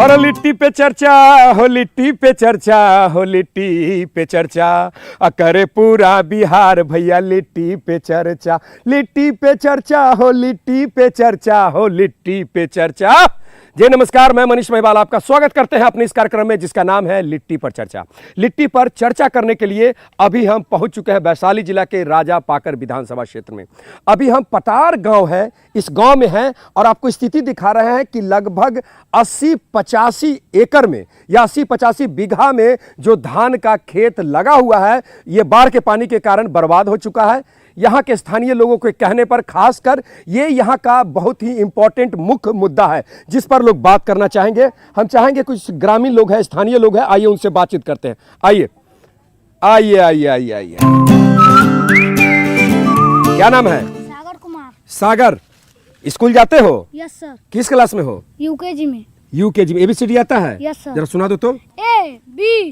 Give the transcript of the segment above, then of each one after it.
और लिट्टी पे चर्चा हो, लिट्टी पे चर्चा हो, लिट्टी पे चर्चा करे पूरा बिहार भैया, लिट्टी पे चर्चा, लिट्टी पे चर्चा हो, लिट्टी पे चर्चा हो, लिट्टी पे चर्चा। जी नमस्कार, मैं मनीष महिवाल आपका स्वागत करते हैं अपने इस कार्यक्रम में जिसका नाम है लिट्टी पर चर्चा। लिट्टी पर चर्चा करने के लिए अभी हम पहुंच चुके हैं वैशाली जिला के राजा पाकर विधानसभा क्षेत्र में। अभी हम पटार गांव है, इस गांव में हैं और आपको स्थिति दिखा रहे हैं कि लगभग 80-85 एकड़ में या 80-85 बीघा में जो धान का खेत लगा हुआ है ये बाढ़ के पानी के कारण बर्बाद हो चुका है। यहाँ के स्थानीय लोगों के कहने पर खासकर ये यहाँ का बहुत ही इंपॉर्टेंट मुख्य मुद्दा है जिस पर लोग बात करना चाहेंगे। हम चाहेंगे कुछ ग्रामीण लोग हैं, स्थानीय लोग हैं, आइए उनसे बातचीत करते हैं। आइए आइए आइए आइए आइए। क्या नाम है? सागर कुमार। सागर, स्कूल जाते हो? Yes sir. किस क्लास में हो? यूकेजी में। यूकेजी में। ABCD आता है? Yes sir. जरा सुना दो तो। ABCDEF।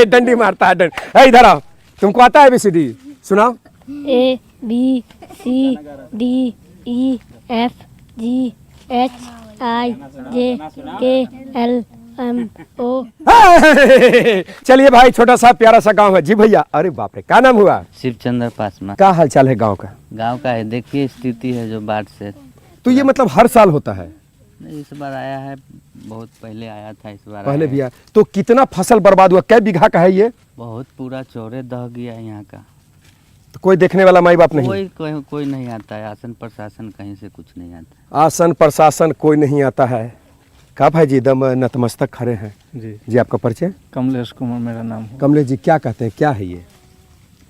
डंडी मारता है इधर आओ, तुमको आता है ABCD? सुनाओ। ABCDEFGHIJKLMO। चलिए भाई, छोटा सा प्यारा सा गांव है। जी भैया, अरे बाप रे, क्या नाम हुआ? शिवचंद्र पासवान। क्या हाल चाल है गांव का? गांव का है, देखिए स्थिति है जो बाढ़ से। तो ये मतलब हर साल होता है? नहीं, इस बार आया है, बहुत पहले आया था, इस बार पहले आया भी आया। तो कितना फसल बर्बाद हुआ? कै बीघा का है ये? बहुत पूरा चौरे दह गया यहाँ का। तो कोई देखने वाला माई बाप नहीं? कोई नहीं आता है, आसन प्रशासन कहीं से कुछ नहीं आता। आसन प्रशासन कोई नहीं आता है। का भाई जी एकदम नतमस्तक खड़े हैं। जी आपका परिचय? कमलेश कुमार मेरा नाम है। कमलेश जी, क्या कहते हैं, क्या है ये?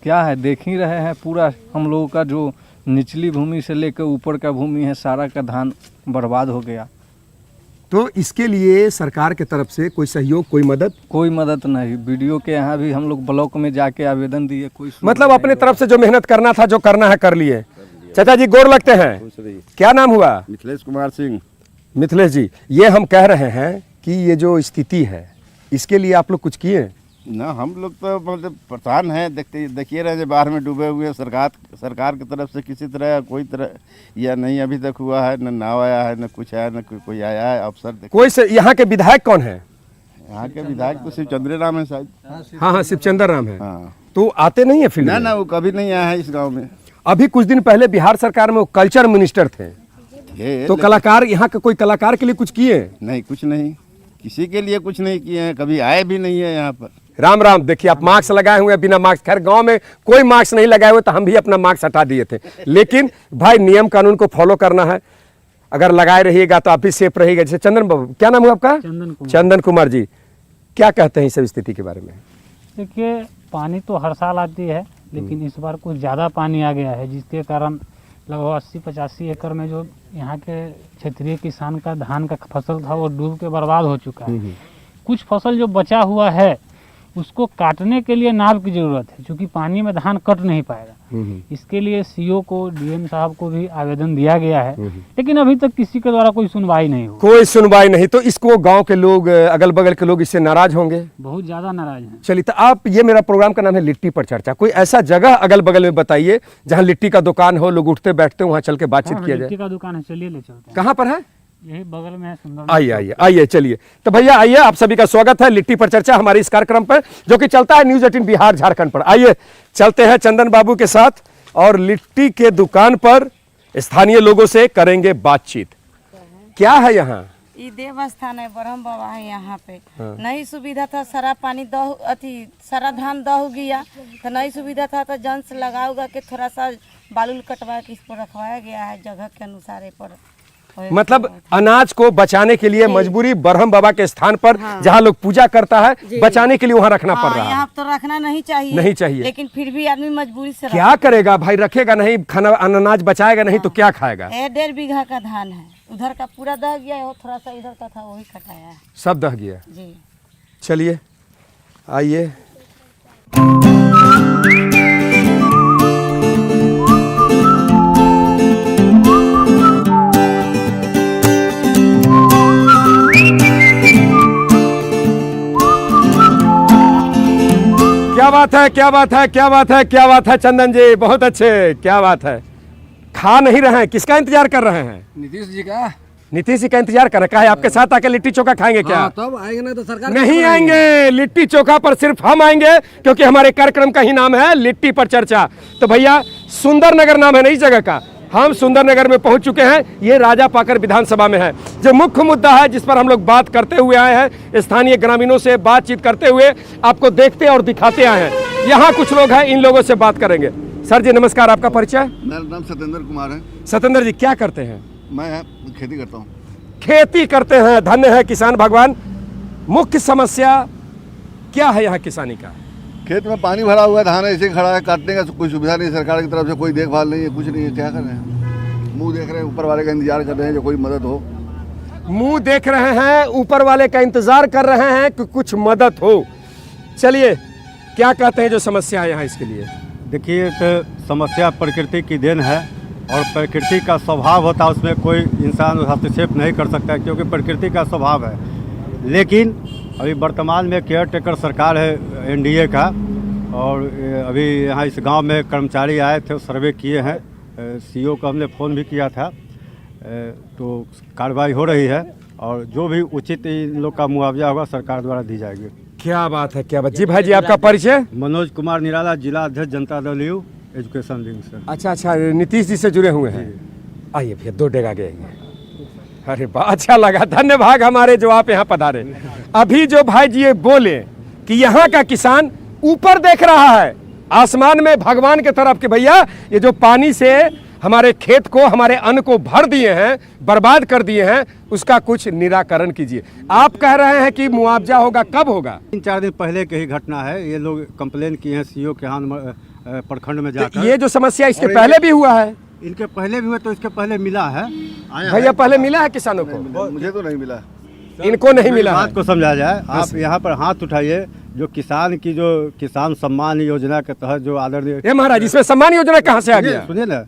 क्या है, देख ही रहे हैं, पूरा हम लोगों का जो निचली भूमि से लेकर ऊपर का भूमि है सारा का धान बर्बाद हो गया। तो इसके लिए सरकार के तरफ से कोई सहयोग, कोई मदद? कोई मदद नहीं। वीडियो के यहाँ भी हम लोग ब्लॉक में जाके आवेदन दिए, कोई मतलब अपने तरफ से जो मेहनत करना था, जो करना है कर लिए। चाचा जी गोर लगते हैं। क्या नाम हुआ? मिथिलेश कुमार सिंह। मिथिलेश जी, ये हम कह रहे हैं कि ये जो स्थिति है इसके लिए आप लोग कुछ किए? ना, हम लोग तो मतलब परेशान हैं, देखिए रहे जो बाढ़ में डूबे हुए। सरकार की तरफ से किसी तरह कोई तरह या नहीं अभी तक हुआ है, न नाव आया है, न कुछ आया, न कोई आया है अफसर। कोई से यहाँ के विधायक कौन है? यहाँ के विधायक तो शिवचंद्र राम है शायद। हाँ, शिवचंद्र राम है। हाँ। तो आते नहीं है फील्ड में? ना, वो कभी नहीं आया है इस गाँव में। अभी कुछ दिन पहले बिहार सरकार में वो कल्चर मिनिस्टर थे, तो कलाकार, यहाँ के कोई कलाकार के लिए कुछ किए? नहीं, कुछ नहीं, किसी के लिए कुछ नहीं किए हैं, कभी आए भी नहीं है यहाँ पर। राम राम। देखिए आप मास्क लगाए हुए हैं, बिना मास्क। खैर गांव में कोई मास्क नहीं लगाए हुए तो हम भी अपना मास्क हटा दिए थे, लेकिन भाई नियम कानून को फॉलो करना है। अगर लगाए रहिएगा तो आप भी सेफ रहिएगा। जैसे चंदन बाबू, क्या नाम हुआ आपका? चंदन कुमार जी, क्या कहते हैं इस सब स्थिति के बारे में? देखिए, पानी तो हर साल आती है, लेकिन इस बार कुछ ज़्यादा पानी आ गया है जिसके कारण लगभग 80-85 एकड़ में जो यहाँ के क्षेत्रीय किसान का धान का फसल था वो डूब के बर्बाद हो चुका है। कुछ फसल जो बचा हुआ है उसको काटने के लिए नाव की जरूरत है, क्योंकि पानी में धान कट नहीं पाएगा। इसके लिए CO को, DM साहब को भी आवेदन दिया गया है, लेकिन अभी तक किसी के द्वारा कोई सुनवाई नहीं हुई। कोई सुनवाई नहीं। तो इसको गांव के लोग, अगल बगल के लोग इससे नाराज होंगे? बहुत ज्यादा नाराज हैं। चलिए, तो आप, ये मेरा प्रोग्राम का नाम है लिट्टी पर चर्चा, कोई ऐसा जगह अगल बगल में बताइए जहाँ लिट्टी का दुकान हो, लोग उठते बैठते वहाँ चल के बातचीत किया जाए। लिट्टी का दुकान है, चलिए ले चलते हैं। कहाँ पर है? यही बगल में है, सुंदर। आइए आइए आइए, चलिए। तो भैया आइए, आप सभी का स्वागत है लिट्टी पर चर्चा हमारे इस कार्यक्रम पर जो कि चलता है न्यूज़ 18 बिहार झारखंड पर। आइए चलते हैं चंदन बाबू के साथ और लिट्टी के दुकान पर स्थानीय लोगों से करेंगे बातचीत। क्या है यहाँ? ये देवस्थान है, ब्रह्म बाबा है यहाँ पे। नहीं सुविधा था, सारा पानी सारा धान दह गया, तो नहीं सुविधा था तो जन से लगा उगा के थोड़ा सा बालू कटवा के इस पर रखवाया गया है जगह के अनुसार पर। मतलब अनाज को बचाने के लिए मजबूरी ब्रह्म बाबा के स्थान पर, जहाँ लोग पूजा करता है, बचाने के लिए वहाँ रखना पड़ रहा है। यहाँ तो रखना नहीं चाहिए, लेकिन फिर भी आदमी मजबूरी से क्या करेगा भाई, रखेगा नहीं, खाना अनाज बचाएगा नहीं तो क्या खाएगा? 1.5 बीघा का धान है, उधर का पूरा दह गया है, थोड़ा सा इधर का था वही कटाया है, सब दह गया जी। चलिए आइए। क्या बात है, क्या बात है, क्या बात है, क्या बात है चंदन जी, बहुत अच्छे, क्या बात है। खा नहीं रहे हैं, किसका इंतजार कर रहे हैं? नीतीश जी का। नीतीश जी का इंतजार कर रखा है, आपके साथ आके लिट्टी चोखा खाएंगे क्या? तब आएंगे ना तो सरकार नहीं आएंगे, लिट्टी चोखा पर सिर्फ हम आएंगे, क्योंकि हमारे कार्यक्रम का ही नाम है लिट्टी पर चर्चा। तो भैया सुंदर नगर नाम है ना इस जगह का, हम सुंदर नगर में पहुंच चुके हैं। ये राजा पाकर विधानसभा में है। जो मुख्य मुद्दा है जिस पर हम लोग बात करते हुए आए हैं, स्थानीय ग्रामीणों से बातचीत करते हुए आपको देखते और दिखाते आए हैं। यहाँ कुछ लोग हैं, इन लोगों से बात करेंगे। सर जी नमस्कार, आपका परिचय? मेरा नाम सत्येंद्र कुमार है। सत्येंद्र जी क्या करते हैं? मैं खेती करता हूँ। खेती करते हैं, धन्य है किसान भगवान। मुख्य समस्या क्या है यहाँ किसानी का? खेत में पानी भरा हुआ है, धान ऐसे खड़ा है, काटने का कोई सुविधा नहीं, सरकार की तरफ से कोई देखभाल नहीं है, कुछ नहीं है। क्या कर रहे हैं? मुंह देख रहे हैं, ऊपर वाले का इंतजार कर रहे हैं जो कोई मदद हो। मुंह देख रहे हैं, ऊपर वाले का इंतजार कर रहे हैं कि कुछ मदद हो। चलिए क्या कहते हैं जो समस्या है यहाँ इसके लिए? देखिए, तो समस्या प्रकृति की देन है और प्रकृति का स्वभाव होता है, उसमें कोई इंसान हस्तक्षेप नहीं कर सकता क्योंकि प्रकृति का स्वभाव है। लेकिन अभी वर्तमान में केयर टेकर सरकार है एनडीए का, और अभी यहाँ इस गांव में कर्मचारी आए थे, सर्वे किए हैं। सीओ को हमने फ़ोन भी किया था, तो कार्रवाई हो रही है और जो भी उचित इन लोग का मुआवजा होगा सरकार द्वारा दी जाएगी। क्या बात है, क्या बात। जी भाई जी आपका परिचय? मनोज कुमार निराला, जिला अध्यक्ष Janata Dal you education wing से। अच्छा, नीतीश जी से जुड़े हुए हैं। आइए भैया, दो डेग आगे आइए। अरे वाह, अच्छा लगा, धन्यवाद हमारे जो आप यहाँ पधारे। अभी जो भाई जी ये बोले कि यहाँ का किसान ऊपर देख रहा है आसमान में भगवान के तरफ कि भैया ये जो पानी से हमारे खेत को, हमारे अन्न को भर दिए हैं, बर्बाद कर दिए हैं, उसका कुछ निराकरण कीजिए। आप कह रहे हैं कि मुआवजा होगा, कब होगा? 3-4 दिन पहले की ही घटना है। ये लोग कंप्लेन किए हैं सीओ के यहाँ प्रखंड में जाकर। ये जो समस्या इसके पहले भी हुआ है? इनके पहले भी हुए, तो इसके पहले मिला है भैया, पहले मिला है किसानों को? मुझे तो नहीं मिला। इनको नहीं मिला है। बात को समझा जाए, आप यहाँ पर हाथ उठाइए। जो किसान की जो किसान सम्मान योजना के तहत जो आदरणीय, ये महाराज इसमें सम्मान योजना कहाँ से आ गया? सुनिए ना,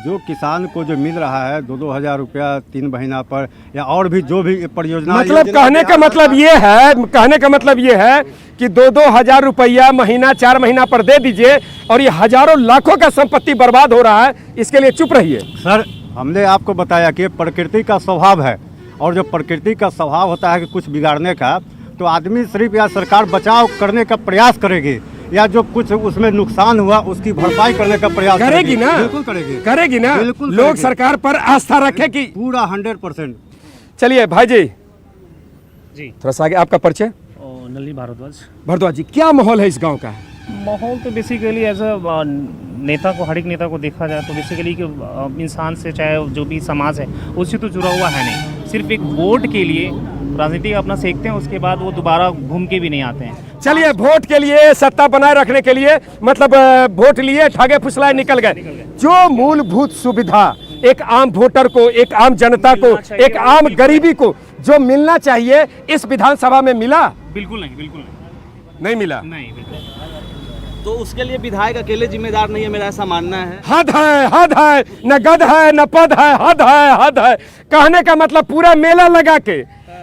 जो किसान को जो मिल रहा है 2-2 हज़ार रुपया 3 महीना पर, या और भी जो भी परियोजना, मतलब कहने का मतलब ये है कि 2-2 हज़ार रुपया महीना 4 महीना पर दे दीजिए और ये हजारों लाखों का संपत्ति बर्बाद हो रहा है, इसके लिए चुप रहिए। सर, हमने आपको बताया कि प्रकृति का स्वभाव है, और जो प्रकृति का स्वभाव होता है कि कुछ बिगाड़ने का, तो आदमी सिर्फ या सरकार बचाव करने का प्रयास करेगी, या जो कुछ उसमें नुकसान हुआ उसकी भरपाई करने का प्रयास करेगी ना? बिल्कुल करेगी ना? बिल्कुल लोग करेगी। सरकार पर आस्था रखे कि पूरा 100%। चलिए भाई जी जी थोड़ा सा आगे, आपका परिचय? नली भारद्वाज जी, क्या माहौल है इस गांव का? माहौल तो बेसिकली एज अ नेता को, हर एक नेता को देखा जाए तो बेसिकली कि इंसान से, चाहे जो भी समाज है उससे तो जुड़ा हुआ है नहीं। सिर्फ एक वोट के लिए राजनीति अपना सीखते हैं, उसके बाद वो दोबारा घूम के भी नहीं आते हैं। चलिए, वोट के लिए, सत्ता बनाए रखने के लिए, मतलब वोट लिए, ठगे फुसलाए निकल गए। जो मूलभूत सुविधा एक आम वोटर को, एक आम जनता को, एक आम गरीबी को जो मिलना चाहिए, इस विधानसभा में मिला? बिल्कुल नहीं मिला। नहीं, बिल्कुल। तो उसके लिए विधायक अकेले जिम्मेदार नहीं है, मेरा ऐसा मानना है। हद है, न गद है न पद है, हद है। कहने का मतलब पूरा मेला लगा के,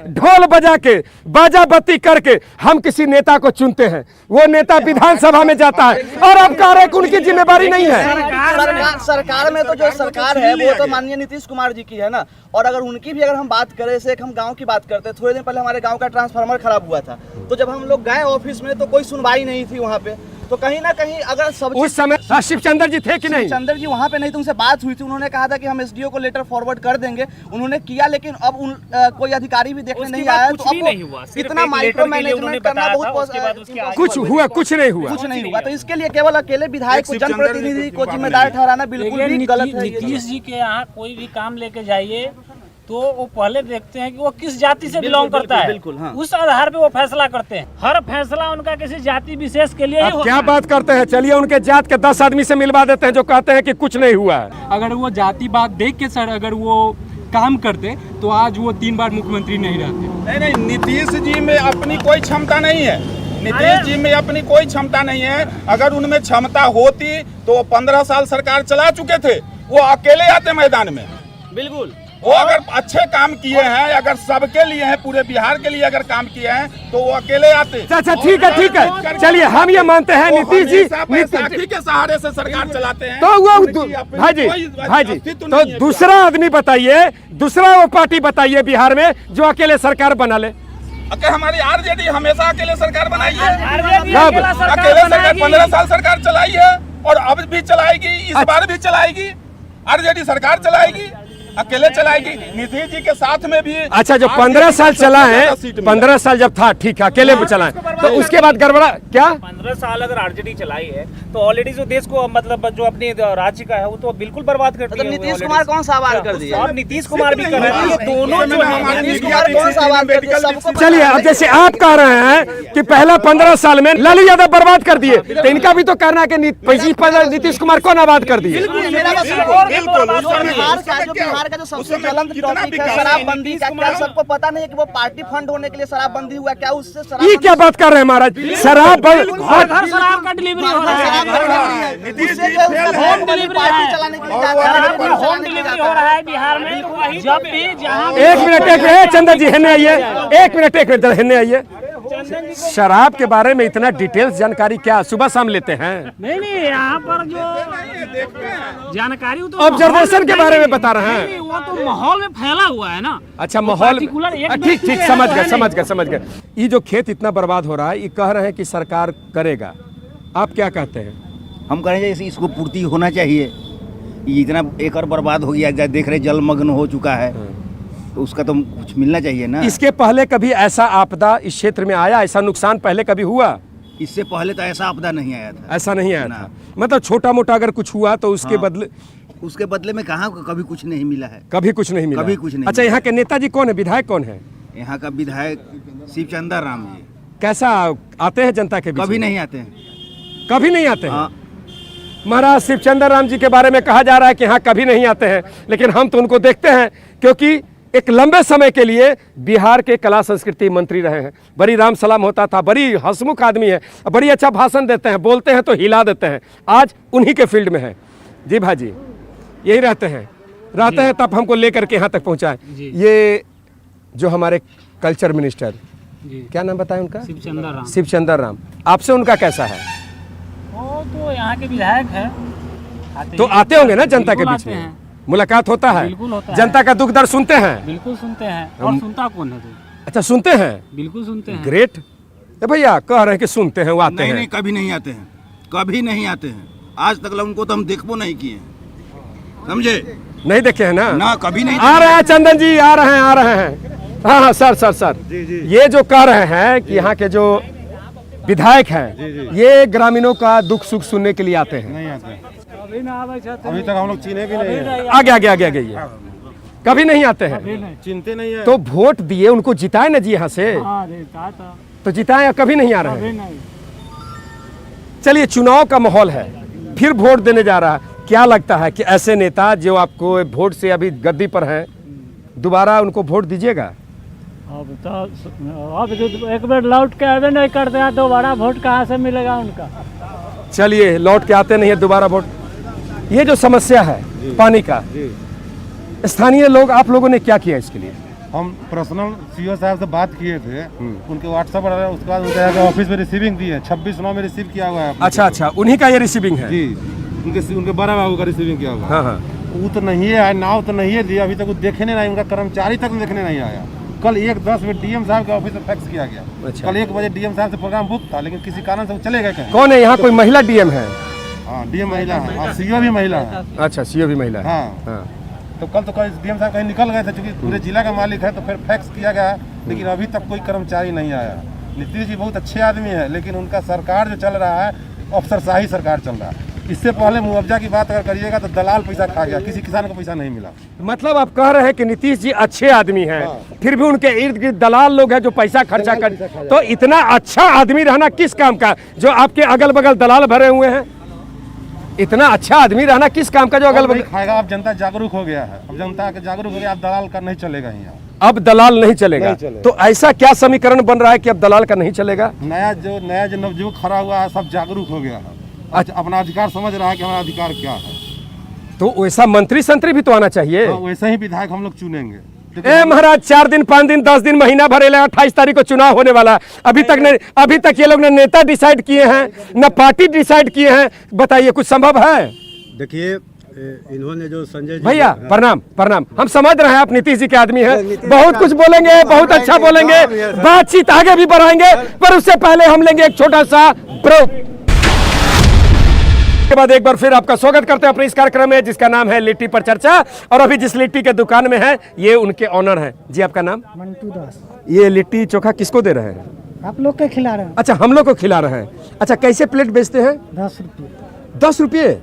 ढोल बजा के, बाजा बत्ती करके हम किसी नेता को चुनते हैं, वो नेता विधानसभा में जाता है और अब कह रहे हैं कि उनकी जिम्मेदारी नहीं है। सरकार में तो जो सरकार है वो तो माननीय नीतीश कुमार जी की है ना। और अगर उनकी भी अगर हम बात करें, जैसे हम गांव की बात करते हैं, थोड़े दिन पहले हमारे गांव का ट्रांसफार्मर खराब हुआ था, तो जब हम लोग गए ऑफिस में तो कोई सुनवाई नहीं थी वहाँ पे। तो कहीं ना कहीं अगर सब उस समय शिवचंद्र जी थे कि नहीं? शिवचंद्र जी वहाँ पे नहीं थे, उनसे बात हुई थी, उन्होंने कहा था कि हम एसडीओ को लेटर फॉरवर्ड कर देंगे, उन्होंने किया, लेकिन अब कोई अधिकारी भी देखने नहीं आया। तो अब इतना माइक्रो मैनेजमेंट करना बहुत, कुछ हुआ? कुछ नहीं हुआ। तो इसके लिए केवल अकेले विधायक को, जनप्रतिनिधि को जिम्मेदार ठहराना बिल्कुल भी गलत है। नीतीश जी के यहाँ कोई भी काम लेके जाइए तो वो पहले देखते हैं कि वो किस जाति से बिलोंग करता है, बिल्कुल, हाँ। उस आधार पे वो फैसला करते हैं। हर फैसला उनका किसी जाति विशेष के लिए ही होता क्या है। बात करते हैं? चलिए उनके जात के 10 आदमी से मिलवा देते हैं जो कहते हैं कि कुछ नहीं हुआ है। अगर वो जाति बात देख के सर अगर वो काम करते तो आज वो 3 बार मुख्यमंत्री नहीं रहते। नहीं, नीतीश जी में अपनी कोई क्षमता नहीं है। नीतीश जी में अपनी कोई क्षमता नहीं है। अगर उनमें क्षमता होती तो 15 साल सरकार चला चुके थे, वो अकेले आते मैदान में। बिल्कुल। वो अगर अच्छे काम किए हैं, अगर सबके लिए हैं, पूरे बिहार के लिए अगर काम किए हैं, तो वो अकेले आते। अच्छा ठीक है, चलिए हम ये मानते हैं नीतीश जी बैसाखी के सहारे से सरकार चलाते हैं। तो वो भाई जी तो दूसरा आदमी बताइए, दूसरा वो पार्टी बताइए बिहार में जो अकेले सरकार बना ले। अगर हमारी आरजेडी हमेशा अकेले सरकार बनाई है, कब? अकेले सरकार 15 साल सरकार चलाई है और अब भी चलाएगी, इस बार भी चलाएगी। आरजेडी सरकार चलाएगी, अकेले चलाएगी। नीतीश जी के साथ में भी अच्छा जो 15 साल चला है, 15 साल जब था ठीक है अकेले में चला है, तो उसके बाद गड़बड़ा क्या? 15 साल अगर आरजेडी चलाई है तो ऑलरेडी जो देश को मतलब जो अपने राज्य का है वो तो बिल्कुल बर्बाद कर दिया। नीतीश कुमार कौन सा आवाज कर दिया? और नीतीश कुमार भी कर रहे हैं, ये दोनों जो है नीतीश कुमार कौन सा आवाज कर दिया? सबको चलिए अब जैसे आप कह रहे हैं कि पहला 15 साल में लालू यादव बर्बाद कर दिए, तो इनका भी तो कहना है कि नीतीश कुमार कौन आबाद कर दिए? बिहार का जो सबसे ज्वलंत टॉपिक है शराबबंदी का, क्या सबको पता नहीं है कि वो पार्टी फंड होने के लिए शराबबंदी हुआ? क्या उससे शराब ये क्या बात कर रहे हैं महाराज? शराब शराब का डिलीवरी हो रहा है, होम डिलीवरी चलाने के लिए होम डिलीवरी हो रहा है बिहार में। जब भी जहाँ एक मिनट चंदन जी हेने आइए, एक मिनट हेने आइए। शराब के बारे में इतना डिटेल्स जानकारी क्या सुबह शाम लेते हैं? नहीं यहाँ पर जो जानकारी तो ऑब्जर्वेशन के बारे में बता रहे हैं। वो तो माहौल में फैला हुआ है ना। अच्छा माहौल ठीक समझ गए। ये जो खेत इतना बर्बाद हो रहा है, ये कह रहे हैं कि सरकार करेगा, आप क्या कहते हैं? हम कह रहे हैं इसको पूर्ति होना चाहिए। ये इतना एकड़ बर्बाद हो गया, देख रहे जलमग्न हो चुका है, तो उसका तो कुछ मिलना चाहिए ना। इसके पहले कभी ऐसा आपदा इस क्षेत्र में आया, ऐसा नुकसान पहले कभी हुआ? इससे पहले तो ऐसा आपदा नहीं आया था। ऐसा नहीं आया था, मतलब छोटा मोटा अगर कुछ हुआ तो उसके बदले में कहाँ कभी कुछ नहीं मिला है। कभी कुछ नहीं मिला। अच्छा यहाँ के नेताजी कौन है, विधायक कौन है? यहाँ का विधायक शिवचंद्र राम जी। कैसा आते हैं जनता के बीच? कभी नहीं आते हैं। कभी नहीं आते हैं? महाराज शिवचंद्र राम जी के बारे में कहा जा रहा है कि हाँ कभी नहीं आते हैं, लेकिन हम तो उनको देखते हैं क्योंकि एक लंबे समय के लिए बिहार के कला संस्कृति मंत्री रहे हैं। बड़ी राम सलाम होता था, बड़ी हंसमुख आदमी है, बड़ी अच्छा भाषण देते हैं, बोलते हैं तो हिला देते हैं। आज उन्हीं के फील्ड में है। जी भाजी यही रहते हैं तब हमको लेकर के यहाँ तक पहुँचाए। ये जो हमारे कल्चर मिनिस्टर, क्या नाम बताएं उनका? शिवचंद्र राम। आपसे उनका कैसा है? वो तो यहाँ के विधायक है, तो आते होंगे ना जनता के बीच में, मुलाकात होता है, बिल्कुल होता है। जनता का दुख दर्द सुनते हैं? बिल्कुल सुनते हैं। और सुनता कौन है तो? अच्छा सुनते हैं, बिल्कुल सुनते हैं। ग्रेट। भैया कह रहे हैं कि सुनते हैं, वो आते हैं? नहीं, कभी नहीं आते हैं, कभी नहीं आते हैं। आज तक उनको तो हम देखबो नहीं किए, समझे? नहीं देखे हैं ना कभी नहीं। आ रहे हैं चंदन जी, आ रहे हैं। हाँ सर ये जो कह रहे हैं कि यहाँ के जो विधायक हैं ये ग्रामीणों का दुख सुख सुनने के लिए आते हैं। नहीं आते अभी तक हम लोग चीने भी नहीं है। आगे कभी नहीं आते हैं, चिंते नहीं है। तो वोट दिए उनको, जिताए ना जी यहाँ से, तो जिताए या कभी नहीं आ रहे हैं? चलिए चुनाव का माहौल है, फिर वोट देने जा रहा है, क्या लगता है कि ऐसे नेता जो आपको वोट से अभी गद्दी पर हैं, दोबारा उनको वोट दीजिएगा? अब एक बार लौट के आवे नहीं करते हैं, दोबारा वोट कहाँ से मिलेगा उनका? चलिए लौट के आते नहीं है दोबारा वोट। ये जो समस्या है पानी का, स्थानीय लोग, आप लोगों ने क्या किया इसके लिए? हम पर्सनल सीओ साहब से बात किए थे, उनके व्हाट्सएप पर, उसके बाद उनके ऑफिस में रिसीविंग दी है, 26/9 में रिसीव किया हुआ है। अच्छा उन्हीं का ये रिसीविंग है जी, उनके बड़ा बाबू का रिसीविंग किया हुआ। हाँ वो तो नहीं है, नाव तो नहीं है जी, अभी तक वो देखने नहीं, उनका कर्मचारी तक देखने नहीं आया। कल 1:10 में डीएम साहब के ऑफिस में फैक्स किया गया। अच्छा। कल 1 बजे डीएम साहब से प्रोग्राम बुक था, लेकिन किसी कारण से वो चले गए। कौन है यहाँ? कोई महिला डीएम है? हाँ डीएम महिला है और सीओ भी महिला है। अच्छा सीओ भी महिला है। हाँ। तो कल डीएम साहब कहीं निकल गए थे, चूंकि पूरे जिला का मालिक है, तो फिर फैक्स किया गया, लेकिन अभी तक कोई कर्मचारी नहीं आया। नीतीश जी बहुत अच्छे आदमी है, लेकिन उनका सरकार जो चल रहा है अफसरशाही सरकार चल रहा है। इससे पहले मुआवजा की बात अगर करिएगा तो दलाल पैसा खा गया, किसी किसान को पैसा नहीं मिला। मतलब आप कह रहे हैं कि नीतीश जी अच्छे आदमी हैं, फिर भी उनके इर्द गिर्द दलाल लोग हैं जो पैसा खर्चा कर, तो इतना अच्छा आदमी रहना किस काम का जो आपके अगल बगल दलाल भरे हुए हैं? इतना अच्छा आदमी रहना किस काम का जो अगल बगल खाएगा? अब जनता जागरूक हो गया है, अब जनता के जागरूक हो गया, अब दलाल का नहीं चलेगा यहाँ। अब दलाल नहीं चलेगा, तो ऐसा क्या समीकरण बन रहा है कि अब दलाल का नहीं चलेगा? नया जो नवयुवक खड़ा हुआ है, सब जागरूक हो गया है, अपना अधिकार समझ रहा है कि हमारा अधिकार क्या है। तो वैसा मंत्री संतरी भी तो आना चाहिए। वैसे ही विधायक हम लोग चुनेंगे। ए महाराज 4 दिन 5 दिन 10 दिन महीना भरे 28 तारीख को चुनाव होने वाला है। अभी तक ये लोग ने नेता डिसाइड किए हैं न पार्टी डिसाइड किए हैं। बताइए कुछ संभव है? देखिए इन्होंने जो संजय जी भैया प्रणाम हम समझ रहे हैं आप नीतीश जी के आदमी हैं, बहुत कुछ बोलेंगे, बहुत अच्छा बोलेंगे, बातचीत आगे भी बढ़ाएंगे, पर उससे पहले हम लेंगे एक छोटा सा ब्रेक। के बाद एक बार फिर आपका स्वागत करते हैं अपने इस कार्यक्रम में जिसका नाम है लिट्टी पर चर्चा। और अभी जिस लिट्टी के दुकान में है ये उनके ऑनर हैं। जी आपका नाम? मंटू दास। ये लिट्टी चोखा किसको दे रहे हैं? आप लोग के खिला रहे हैं। अच्छा हम लोग को खिला रहे हैं। अच्छा कैसे प्लेट बेचते हैं? 10 रुपये। 10 रुपये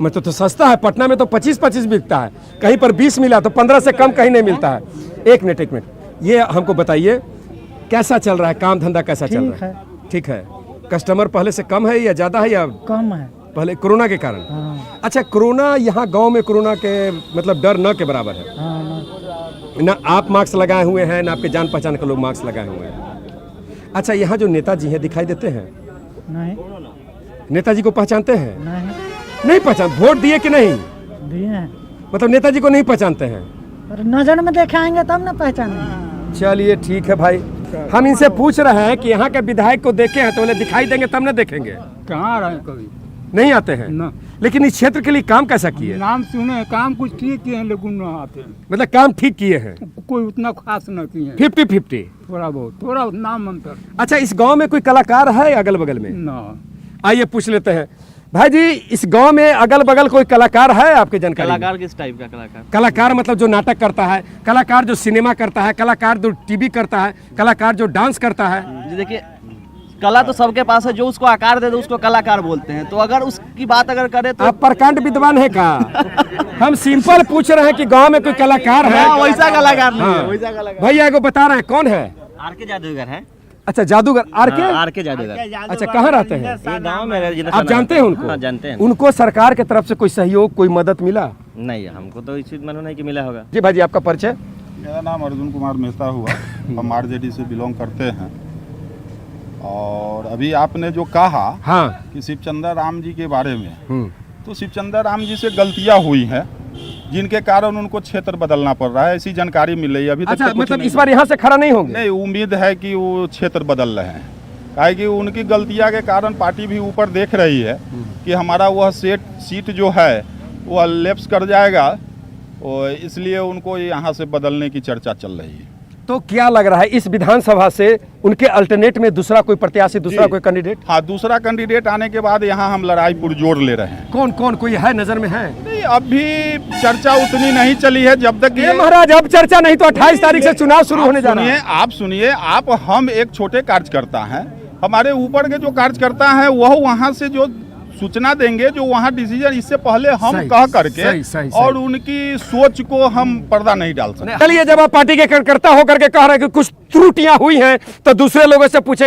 मतलब तो सस्ता है। पटना में तो 25-25 बिकता है, कहीं पर 20 मिला तो 15 से कम कहीं नहीं मिलता है। एक मिनट ये हमको बताइए कैसा चल रहा है, काम धंधा कैसा चल रहा है? ठीक है। कस्टमर पहले से कम है या ज़्यादा है या कम है? पहले कोरोना के कारण। अच्छा कोरोना यहाँ गांव में कोरोना के मतलब डर न के बराबर है। ना आप मास्क लगाए हुए हैं ना आपके जान पहचान के लोग मास्क लगाए हुए हैं। अच्छा यहाँ जो नेताजी हैं दिखाई देते हैं? नहीं। नेताजी को पहचानते हैं? नहीं पहचान। वोट दिए कि नहीं दिए हैं? मतलब नेताजी को नहीं पहचानते हैं? और नजर में देखाएंगे तब ना पहचानेंगे। चलिए ठीक है भाई, हम इनसे पूछ रहे हैं कि यहाँ के विधायक को देखे हैं तो उन्हें दिखाई देंगे तब ना देखेंगे। कहाँ रहे कभी? नहीं आते हैं ना। लेकिन इस क्षेत्र के लिए काम कैसा किए? नाम सुने, काम कुछ किए हैं लेकिन ना आते हैं। मतलब काम ठीक किए हैं? कोई उतना खास न किए हैं। 50-50 थोड़ा नाम अंतर। अच्छा इस गांव में कोई कलाकार है अगल बगल में? ना। आइए पूछ लेते हैं। भाई जी इस गांव में अगल बगल कोई कलाकार है आपके जानकारी? कलाकार किस टाइप का कलाकार? कलाकार मतलब जो नाटक करता है, कलाकार जो सिनेमा करता है, कलाकार जो टीवी करता है, कलाकार जो डांस करता है। जी देखिए कला तो सबके पास है, जो उसको आकार दे दो उसको कलाकार बोलते हैं। तो अगर उसकी बात अगर करें तो आप प्रकांड विद्वान है का? हम सिंपल पूछ रहे हैं कि गांव में कोई कलाकार है? वैसा कलाकार नहीं है, वैसा कलाकार। भैया को बता रहे हैं कौन है? आर.के. जादूगर है। अच्छा जादूगर आर.के. जादूगर। अच्छा कहाँ रहते हैं? ये गांव में। आप जानते हैं उनको? हाँ जानते हैं। उनको सरकार की तरफ से कोई सहयोग कोई मदद मिला? नहीं हमको तो इस चीज मालूम नहीं कि मिला होगा। जी भाई जी आपका परिचय? मेरा नाम अर्जुन कुमार मेहता हुआ, हम आरजेडी से बिलोंग करते हैं। और अभी आपने जो कहा कि शिवचंद्र राम जी के बारे में, तो शिवचंद्र राम जी से गलतियां हुई हैं जिनके कारण उनको क्षेत्र बदलना पड़ रहा है, ऐसी जानकारी मिल रही है अभी तक। अच्छा मतलब इस बार यहाँ से खड़ा नहीं होंगे? नहीं, उम्मीद है कि वो क्षेत्र बदल रहे हैं, काहे कि उनकी गलतियां के कारण पार्टी भी ऊपर देख रही है कि हमारा वह सीट जो है वह लैप्स कर जाएगा, और इसलिए उनको यहाँ से बदलने की चर्चा चल रही है। तो क्या लग रहा है इस विधानसभा से उनके अल्टरनेट में दूसरा कोई प्रत्याशी, दूसरा कोई कैंडिडेट? हाँ, दूसरा कैंडिडेट आने के बाद यहाँ हम लड़ाई पुरजोर ले रहे हैं। कौन कोई है नजर में है? नहीं, अभी चर्चा उतनी नहीं चली है। जब तक ये महाराज अब चर्चा नहीं तो 28 तारीख से चुनाव शुरू होने जा रहा है। आप सुनिए, हम एक छोटे कार्यकर्ता हैं, हमारे ऊपर के जो कार्यकर्ता हैं वह वहाँ से जो सूचना देंगे, जो वहाँ डिसीजन, इससे पहले हम कह करके और उनकी सोच को हम पर्दा नहीं डाल सकते। चलिए जब आप पार्टी के कार्यकर्ता होकर के कह रहे हैं कि कुछ त्रुटियां हुई हैं तो दूसरे लोगों से पूछे